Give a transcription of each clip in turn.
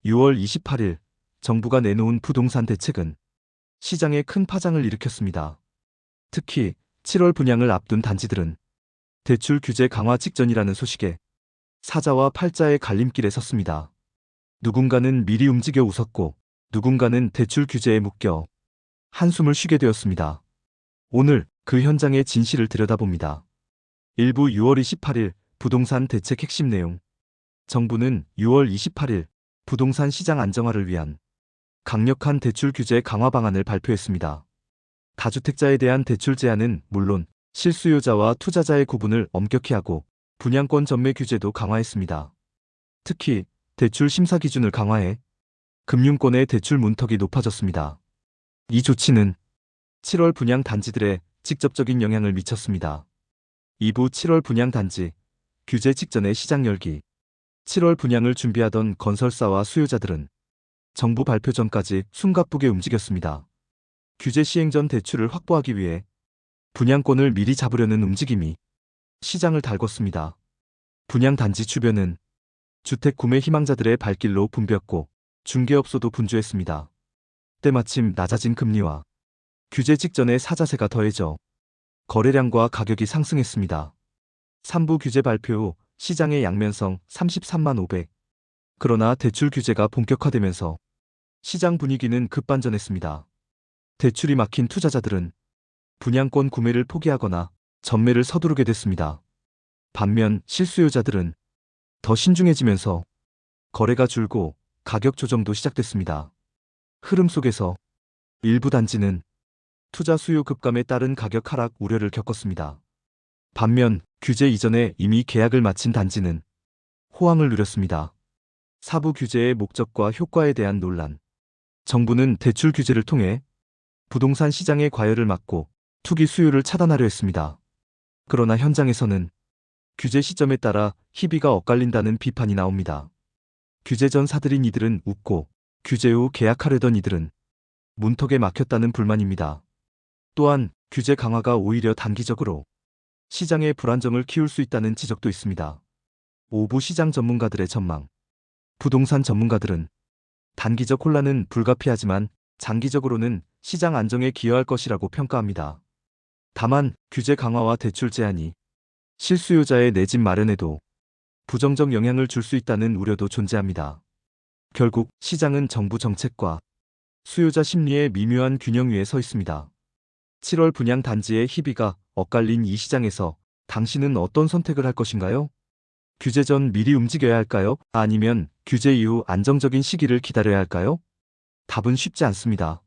6월 28일 정부가 내놓은 부동산 대책은 시장에 큰 파장을 일으켰습니다. 특히 7월 분양을 앞둔 단지들은 대출 규제 강화 직전이라는 소식에 사자와 팔자의 갈림길에 섰습니다. 누군가는 미리 움직여 웃었고 누군가는 대출 규제에 묶여 한숨을 쉬게 되었습니다. 오늘 그 현장의 진실을 들여다봅니다. 일부 6월 28일 부동산 대책 핵심 내용. 정부는 6월 28일 부동산 시장 안정화를 위한 강력한 대출 규제 강화 방안을 발표했습니다. 다주택자에 대한 대출 제한은 물론 실수요자와 투자자의 구분을 엄격히 하고 분양권 전매 규제도 강화했습니다. 특히 대출 심사 기준을 강화해 금융권의 대출 문턱이 높아졌습니다. 이 조치는 7월 분양 단지들에 직접적인 영향을 미쳤습니다. 2부 7월 분양 단지 규제 직전의 시장 열기. 7월 분양을 준비하던 건설사와 수요자들은 정부 발표 전까지 숨가쁘게 움직였습니다. 규제 시행 전 대출을 확보하기 위해 분양권을 미리 잡으려는 움직임이 시장을 달궜습니다. 분양 단지 주변은 주택 구매 희망자들의 발길로 붐볐고 중개업소도 분주했습니다. 때마침 낮아진 금리와 규제 직전의 사자세가 더해져 거래량과 가격이 상승했습니다. 3부 규제 발표 후 시장의 양면성 33만 500. 그러나 대출 규제가 본격화되면서 시장 분위기는 급반전했습니다. 대출이 막힌 투자자들은 분양권 구매를 포기하거나 전매를 서두르게 됐습니다. 반면 실수요자들은 더 신중해지면서 거래가 줄고 가격 조정도 시작됐습니다. 흐름 속에서 일부 단지는 투자 수요 급감에 따른 가격 하락 우려를 겪었습니다. 반면 규제 이전에 이미 계약을 마친 단지는 호황을 누렸습니다. 사부 규제의 목적과 효과에 대한 논란. 정부는 대출 규제를 통해 부동산 시장의 과열을 막고 투기 수요를 차단하려 했습니다. 그러나 현장에서는 규제 시점에 따라 희비가 엇갈린다는 비판이 나옵니다. 규제 전 사들인 이들은 웃고 규제 후 계약하려던 이들은 문턱에 막혔다는 불만입니다. 또한 규제 강화가 오히려 단기적으로 시장의 불안정을 키울 수 있다는 지적도 있습니다. 5부 시장 전문가들의 전망. 부동산 전문가들은 단기적 혼란은 불가피하지만 장기적으로는 시장 안정에 기여할 것이라고 평가합니다. 다만 규제 강화와 대출 제한이 실수요자의 내 집 마련에도 부정적 영향을 줄 수 있다는 우려도 존재합니다. 결국 시장은 정부 정책과 수요자 심리의 미묘한 균형 위에 서 있습니다. 7월 분양 단지의 희비가 엇갈린 이 시장에서 당신은 어떤 선택을 할 것인가요? 규제 전 미리 움직여야 할까요? 아니면 규제 이후 안정적인 시기를 기다려야 할까요? 답은 쉽지 않습니다.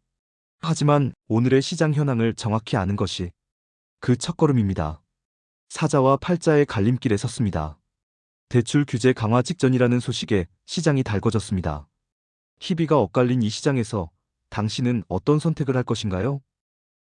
하지만 오늘의 시장 현황을 정확히 아는 것이 그 첫걸음입니다. 사자와 팔자의 갈림길에 섰습니다. 대출 규제 강화 직전이라는 소식에 시장이 달궈졌습니다. 희비가 엇갈린 이 시장에서 당신은 어떤 선택을 할 것인가요?